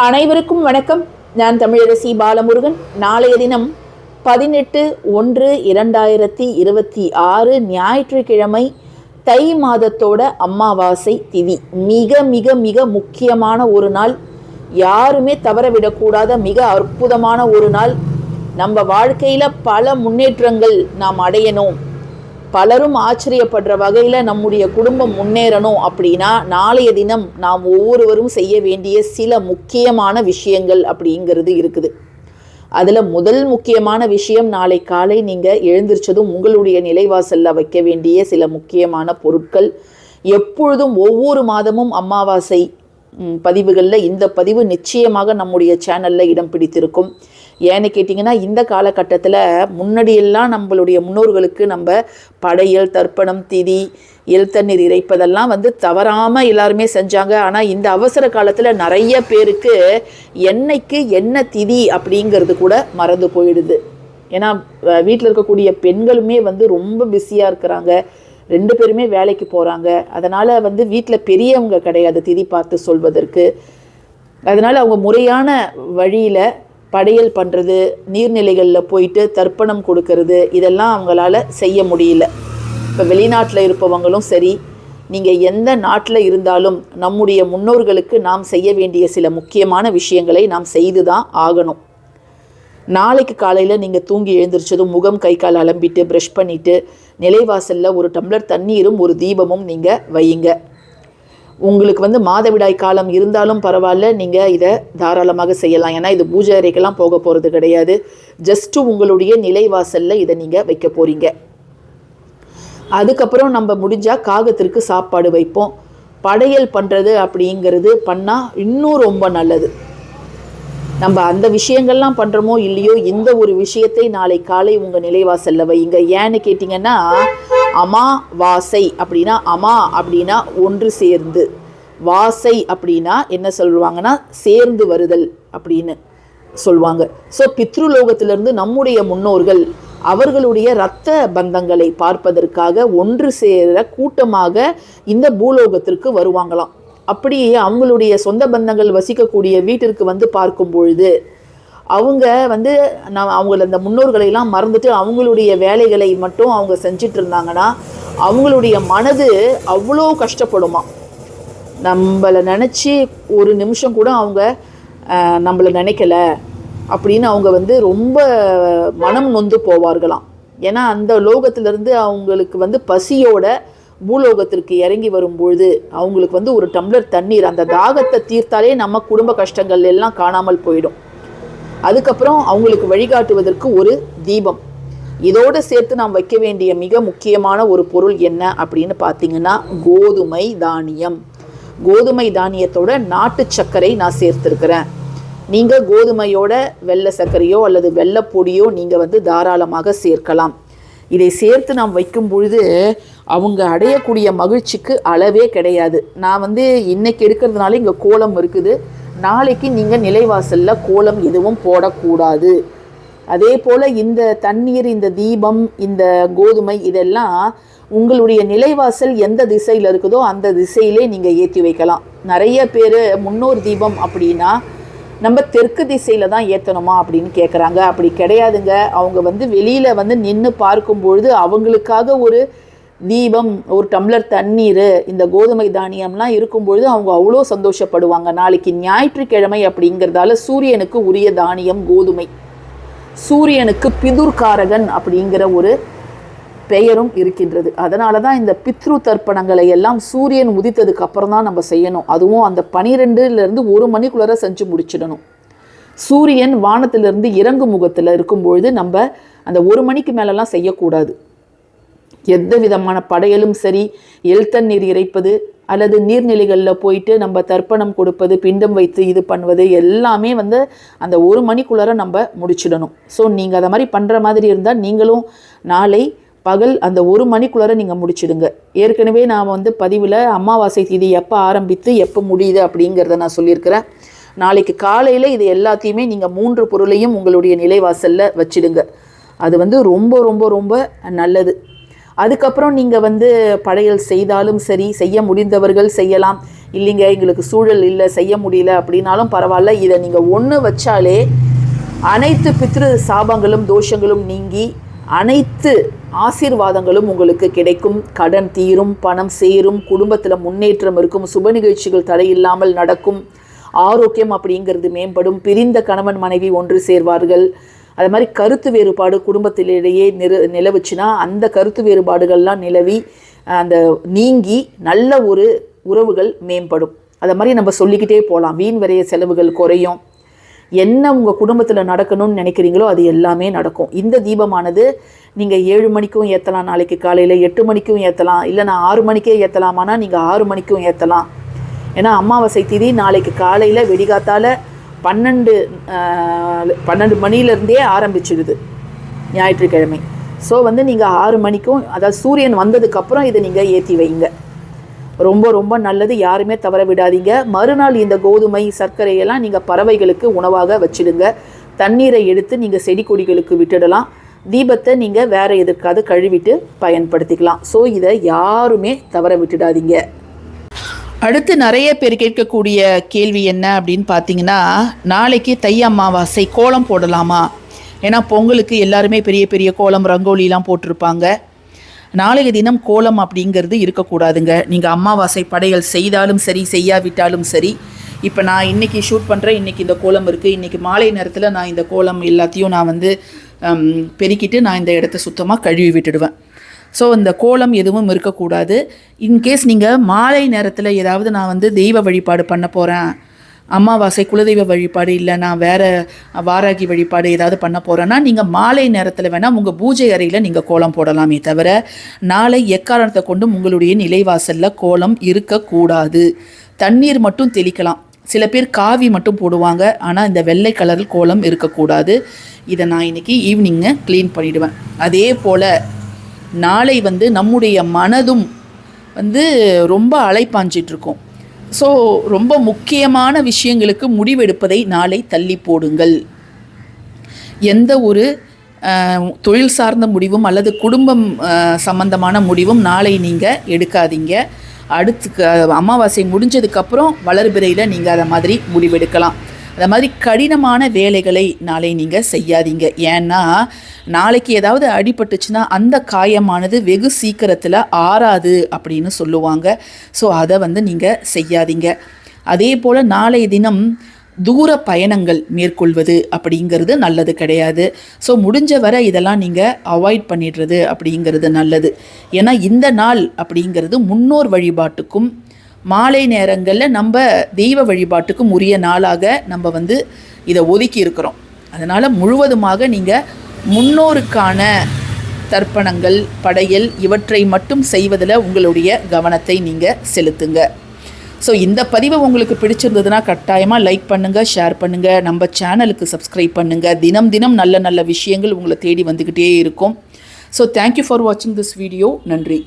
அனைவருக்கும் வணக்கம். நான் தமிழரசி பாலமுருகன். நாளைய தினம் 18/1/2026 ஞாயிற்றுக்கிழமை தை மாதத்தோட அமாவாசை திதி. மிக மிக மிக முக்கியமான ஒரு நாள், யாருமே தவறவிடக்கூடாத மிக அற்புதமான ஒரு நாள். நம்ம வாழ்க்கையில் பல முன்னேற்றங்கள் நாம் அடையணும், பலரும் ஆச்சரியப்படுற வகையில் நம்முடைய குடும்பம் முன்னேறணும் அப்படின்னா நாளைய தினம் நாம் ஒவ்வொருவரும் செய்ய வேண்டிய சில முக்கியமான விஷயங்கள் அப்படிங்கிறது இருக்குது. அதில் முதல் முக்கியமான விஷயம், நாளை காலை நீங்கள் எழுந்திரிச்சதும் உங்களுடைய நிலைவாசலில் வைக்க வேண்டிய சில முக்கியமான பொருட்கள். எப்பொழுதும் ஒவ்வொரு மாதமும் அமாவாசை பதிவுகளில் இந்த பதிவு நிச்சயமாக நம்முடைய சேனலில் இடம் பிடித்திருக்கும். ஏன்னு கேட்டிங்கன்னா, இந்த காலகட்டத்தில் முன்னாடியெல்லாம் நம்மளுடைய முன்னோர்களுக்கு நம்ம படையல், தர்ப்பணம், திதி, தண்ணீர் இறைப்பதெல்லாம் தவறாமல் எல்லாருமே செஞ்சாங்க. ஆனால் இந்த அவசர காலத்தில் நிறைய பேருக்கு என்னைக்கு என்ன திதி அப்படிங்கிறது கூட மறந்து போயிடுது. ஏன்னா வீட்டில் இருக்கக்கூடிய பெண்களுமே ரொம்ப பிஸியாக இருக்கிறாங்க, 2 பேருமே வேலைக்கு போகிறாங்க. அதனால் வீட்டில் பெரியவங்க கிடையாது திதி பார்த்து சொல்வதற்கு. அதனால் அவங்க முறையான வழியில் படையல் பண்ணுறது, நீர்நிலைகளில் போயிட்டு தர்ப்பணம் கொடுக்கறது, இதெல்லாம் அவங்களால செய்ய முடியல. இப்போ வெளிநாட்டில் இருப்பவங்களும் சரி, நீங்கள் எந்த நாட்டில் இருந்தாலும் நம்முடைய முன்னோர்களுக்கு நாம் செய்ய வேண்டிய சில முக்கியமான விஷயங்களை நாம் செய்து தான் ஆகணும். நாளைக்கு காலையில் நீங்கள் தூங்கி எழுந்திரிச்சதும் முகம் கை கால் அலம்பிட்டு ப்ரஷ் பண்ணிவிட்டு நிலைவாசலில் ஒரு டம்ளர் தண்ணீரும் ஒரு தீபமும் நீங்கள் வையுங்க. உங்களுக்கு மாதவிடாய் காலம் இருந்தாலும் பரவாயில்ல, நீங்கள் இதை தாராளமாக செய்யலாம். ஏன்னா இது பூஜை அறைக்கெல்லாம் போக போகிறது கிடையாது. ஜஸ்ட்டு உங்களுடைய நிலைவாசலில் இதை நீங்கள் வைக்க போகிறீங்க. அதுக்கப்புறம் நம்ம முடிஞ்சால் காகத்திற்கு சாப்பாடு வைப்போம். படையல் பண்ணுறது அப்படிங்கிறது பண்ணால் இன்னும் ரொம்ப நல்லது. நம்ம அந்த விஷயங்கள்லாம் பண்ணுறோமோ இல்லையோ, இந்த ஒரு விஷயத்தை நாளை காலை உங்கள் நிலைவாசலில் வைங்க. ஏன்னு கேட்டிங்கன்னா, அமாவாசை அப்படின்னா, அமா அப்படின்னா ஒன்று சேர்ந்து, வாசை அப்படின்னா என்ன சொல்லுவாங்கன்னா சேர்ந்து வருதல் அப்படின்னு சொல்லுவாங்க. ஸோ பித்ருலோகத்திலிருந்து நம்முடைய முன்னோர்கள் அவர்களுடைய இரத்த பந்தங்களை பார்ப்பதற்காக ஒன்று சேர கூட்டமாக இந்த பூலோகத்திற்கு வருவாங்களாம். அப்படி அவங்களுடைய சொந்த பந்தங்கள் வசிக்கக்கூடிய வீட்டிற்கு பார்க்கும் பொழுது அவங்க அவங்கள அந்த முன்னோர்களெல்லாம் மறந்துட்டு அவங்களுடைய வேலைகளை மட்டும் அவங்க செஞ்சிட்டு இருந்தாங்கன்னா அவங்களுடைய மனது அவ்வளோ கஷ்டப்படுமா. நம்மளை நினச்சி ஒரு நிமிஷம் கூட அவங்க நம்மளை நினைக்கல அப்படின்னு அவங்க ரொம்ப மனம் நொந்து போவார்களாம். ஏன்னா அந்த லோகத்திலிருந்து அவங்களுக்கு பசியோட பூலோகத்திற்கு இறங்கி வரும்பொழுது அவங்களுக்கு ஒரு டம்ளர் தண்ணீர், அந்த தாகத்தை தீர்த்தாலே நம்ம குடும்ப கஷ்டங்கள் எல்லாம் காணாமல் போயிடும். அதுக்கப்புறம் அவங்களுக்கு வழிகாட்டுவதற்கு ஒரு தீபம். இதோடு சேர்த்து நாம் வைக்க வேண்டிய மிக முக்கியமான ஒரு பொருள் என்ன அப்படின்னு பார்த்தீங்கன்னா, கோதுமை தானியம். கோதுமை தானியத்தோட நாட்டு சர்க்கரை நான் சேர்த்துருக்கிறேன். நீங்கள் கோதுமையோட வெள்ளை சர்க்கரையோ அல்லது வெள்ளைப்பொடியோ நீங்கள் தாராளமாக சேர்க்கலாம். இதை சேர்த்து நாம் வைக்கும் பொழுது அவங்க அடையக்கூடிய மகிழ்ச்சிக்கு அளவே கிடையாது. நான் இன்னைக்கு எடுக்கிறதுனால இங்கே கோலம் இருக்குது, நாளைக்கு நீங்கள் நிலைவாசலில் கோலம் எதுவும் போடக்கூடாது. அதே போல் இந்த தண்ணீர், இந்த தீபம், இந்த கோதுமை இதெல்லாம் உங்களுடைய நிலைவாசல் எந்த திசையில் இருக்குதோ அந்த திசையிலே நீங்கள் ஏற்றி வைக்கலாம். நிறைய பேர் முன்னோர் தீபம் அப்படின்னா நம்ம தெற்கு திசையில் தான் ஏற்றணுமா அப்படின்னு கேட்குறாங்க. அப்படி கிடையாதுங்க. அவங்க வெளியில் நின்று பார்க்கும்பொழுது அவங்களுக்காக ஒரு தீபம், ஒரு டம்ளர் தண்ணீர், இந்த கோதுமை தானியம்லாம் இருக்கும்பொழுது அவங்க அவ்வளோ சந்தோஷப்படுவாங்க. நாளைக்கு ஞாயிற்றுக்கிழமை அப்படிங்கிறதால சூரியனுக்கு உரிய தானியம் கோதுமை. சூரியனுக்கு பிதுர்காரகன் அப்படிங்கிற ஒரு பெயரும் இருக்கின்றது. அதனால தான் இந்த பித்ரு தர்ப்பணங்களை எல்லாம் சூரியன் உதித்ததுக்கு அப்புறம் தான் நம்ம செய்யணும். அதுவும் அந்த 12லேருந்து 1 மணிக்குள்ளார செஞ்சு முடிச்சிடணும். சூரியன் வானத்திலிருந்து இறங்கு முகத்தில் இருக்கும்பொழுது நம்ம அந்த 1 மணிக்கு மேலெல்லாம் செய்யக்கூடாது. எந்த விதமான படையலும் சரி, தண்ணீர் இறைப்பது அல்லது நீர்நிலைகளில் போயிட்டு நம்ம தர்ப்பணம் கொடுப்பது, பிண்டம் வைத்து இது பண்ணுவது எல்லாமே அந்த 1 மணிக்குள்ளார நம்ம முடிச்சிடணும். ஸோ நீங்கள் அதை மாதிரி பண்ணுற மாதிரி இருந்தால் நீங்களும் நாளை பகல் அந்த 1 மணிக்குள்ளார நீங்கள் முடிச்சிடுங்க. ஏற்கனவே நான் பதிவில் அமாவாசை திதி எப்போ ஆரம்பித்து எப்போ முடியுது அப்படிங்கிறத நான் சொல்லியிருக்கிறேன். நாளைக்கு காலையில் இது எல்லாத்தையுமே நீங்கள் 3 பொருளையும் உங்களுடைய நிலைவாசலில் வச்சிடுங்க. அது ரொம்ப ரொம்ப ரொம்ப நல்லது. அதுக்கப்புறம் நீங்கள் வந்து படையல் செய்தாலும் சரி, செய்ய முடிந்தவர்கள் செய்யலாம். இல்லைங்க எங்களுக்கு சூழல் இல்லை, செய்ய முடியல அப்படின்னாலும் பரவாயில்ல. இதை நீங்கள் ஒன்று வச்சாலே அனைத்து பித்ரு சாபங்களும் தோஷங்களும் நீங்கி அனைத்து ஆசீர்வாதங்களும் உங்களுக்கு கிடைக்கும். கடன் தீரும், பணம் சேரும், குடும்பத்தில் முன்னேற்றம் இருக்கும், சுப நிகழ்ச்சிகள் தடையில்லாமல் நடக்கும், ஆரோக்கியம் அப்படிங்கிறது மேம்படும், பிரிந்த கணவன் மனைவி ஒன்று சேர்வார்கள். அது மாதிரி கருத்து வேறுபாடு குடும்பத்திலேயே நிலவுச்சுன்னா அந்த கருத்து வேறுபாடுகள்லாம் நிலவி அந்த நீங்கி நல்ல ஒரு உறவுகள் மேம்படும். அதை மாதிரி நம்ம சொல்லிக்கிட்டே போகலாம். வீண் விரைய செலவுகள் குறையும். என்ன உங்கள் குடும்பத்தில் நடக்கணும்னு நினைக்கிறீங்களோ அது எல்லாமே நடக்கும். இந்த தீபமானது நீங்கள் 7 மணிக்கும் ஏற்றலாம், நாளைக்கு காலையில் 8 மணிக்கும் ஏற்றலாம், இல்லை நான் 6 மணிக்கே ஏற்றலாமானா நீங்கள் 6 மணிக்கும் ஏற்றலாம். ஏன்னா அமாவாசை திதி நாளைக்கு காலையில் வெடிகாத்தால் 12 மணிலேருந்தே ஆரம்பிச்சிடுது ஞாயிற்றுக்கிழமை. ஸோ வந்து நீங்கள் 6 மணிக்கும், அதாவது சூரியன் வந்ததுக்கப்புறம் இதை நீங்கள் ஏற்றி வைங்க. ரொம்ப ரொம்ப நல்லது. யாருமே தவற விடாதீங்க. மறுநாள் இந்த கோதுமை சர்க்கரையெல்லாம் நீங்கள் பறவைகளுக்கு உணவாக வச்சிடுங்க. தண்ணீரை எடுத்து நீங்கள் செடி கொடிகளுக்கு விட்டுடலாம். தீபத்தை நீங்கள் வேறு எதற்காவது கழுவிட்டு பயன்படுத்திக்கலாம். ஸோ இதை யாருமே தவற விட்டுடாதீங்க. அடுத்து நிறைய பேர் கேட்கக்கூடிய கேள்வி என்ன அப்படின்னு பார்த்தீங்கன்னா, நாளைக்கு தை அமாவாசை கோலம் போடலாமா? ஏன்னா பொங்கலுக்கு எல்லாருமே பெரிய பெரிய கோலம் ரங்கோலிலாம் போட்டிருப்பாங்க. நாளைய தினம் கோலம் அப்படிங்கிறது இருக்கக்கூடாதுங்க. நீங்கள் அமாவாசை படையல் செய்தாலும் சரி, செய்யாவிட்டாலும் சரி. இப்போ நான் இன்றைக்கி ஷூட் பண்ணுறேன், இன்றைக்கி இந்த கோலம் இருக்குது, இன்றைக்கி மாலை நேரத்தில் நான் இந்த கோலம் எல்லாத்தையும் நான் வந்து பெருக்கிட்டு நான் இந்த இடத்த சுத்தமாக கழுவி விட்டுடுவேன். ஸோ இந்த கோலம் எதுவும் இருக்கக்கூடாது. இன்கேஸ் நீங்கள் மாலை நேரத்தில் ஏதாவது நான் வந்து தெய்வ வழிபாடு பண்ண போகிறேன், அமாவாசை குலதெய்வ வழிபாடு, இல்லை நான் வேறு வாராகி வழிபாடு ஏதாவது பண்ண போகிறேன்னா நீங்கள் மாலை நேரத்தில் வேணால் உங்கள் பூஜை அறையில் நீங்கள் கோலம் போடலாமே தவிர நாளை எக்காரணத்தை கொண்டும் உங்களுடைய நிலைவாசலில் கோலம் இருக்கக்கூடாது. தண்ணீர் மட்டும் தெளிக்கலாம். சில பேர் காவி மட்டும் போடுவாங்க, ஆனால் இந்த வெள்ளை கலரில் கோலம் இருக்கக்கூடாது. இதை நான் இன்றைக்கி ஈவினிங்கு க்ளீன் பண்ணிவிடுவேன். அதே போல் நாளை வந்து நம்முடைய மனதும் வந்து ரொம்ப அலைப்பாஞ்சிட்ருக்கோம். ஸோ ரொம்ப முக்கியமான விஷயங்களுக்கு முடிவெடுப்பதை நாளை தள்ளி போடுங்கள். எந்த ஒரு தொழில் சார்ந்த முடிவும் அல்லது குடும்பம் சம்பந்தமான முடிவும் நாளை நீங்கள் எடுக்காதீங்க. அடுத்து அமாவாசை முடிஞ்சதுக்கப்புறம் வளர்பிறையில் நீங்கள் அதை மாதிரி முடிவெடுக்கலாம். அதை மாதிரி கடினமான வேலைகளை நாளை நீங்கள் செய்யாதீங்க. ஏன்னா நாளைக்கு ஏதாவது அடிபட்டுச்சுன்னா அந்த காயமானது வெகு சீக்கிரத்தில் ஆறாது அப்படின்னு சொல்லுவாங்க. ஸோ அதை வந்து நீங்கள் செய்யாதீங்க. அதே போல் நாளைய தினம் தூர பயணங்கள் மேற்கொள்வது அப்படிங்கிறது நல்லது கிடையாது. ஸோ முடிஞ்ச வரை இதெல்லாம் நீங்கள் அவாய்ட் பண்ணிடுறது அப்படிங்கிறது நல்லது. ஏன்னா இந்த நாள் அப்படிங்கிறது முன்னோர் வழிபாட்டுக்கும் மாலை நேரங்களில் நம்ம தெய்வ வழிபாட்டுக்கும் உரிய நாளாக நம்ம வந்து இதை ஒதுக்கி இருக்கிறோம். அதனால் முழுவதுமாக நீங்கள் முன்னோருக்கான தர்ப்பணங்கள், படையல் இவற்றை மட்டும் செய்வதில் உங்களுடைய கவனத்தை நீங்கள் செலுத்துங்க. ஸோ இந்த பதிவை உங்களுக்கு பிடிச்சிருந்ததுன்னா கட்டாயமாக லைக் பண்ணுங்கள், ஷேர் பண்ணுங்கள், நம்ம சேனலுக்கு சப்ஸ்கிரைப் பண்ணுங்கள். தினம் தினம் நல்ல நல்ல விஷயங்கள் உங்களை தேடி வந்துக்கிட்டே இருக்கும். ஸோ தேங்க்யூ ஃபார் வாட்சிங் திஸ் வீடியோ. நன்றி.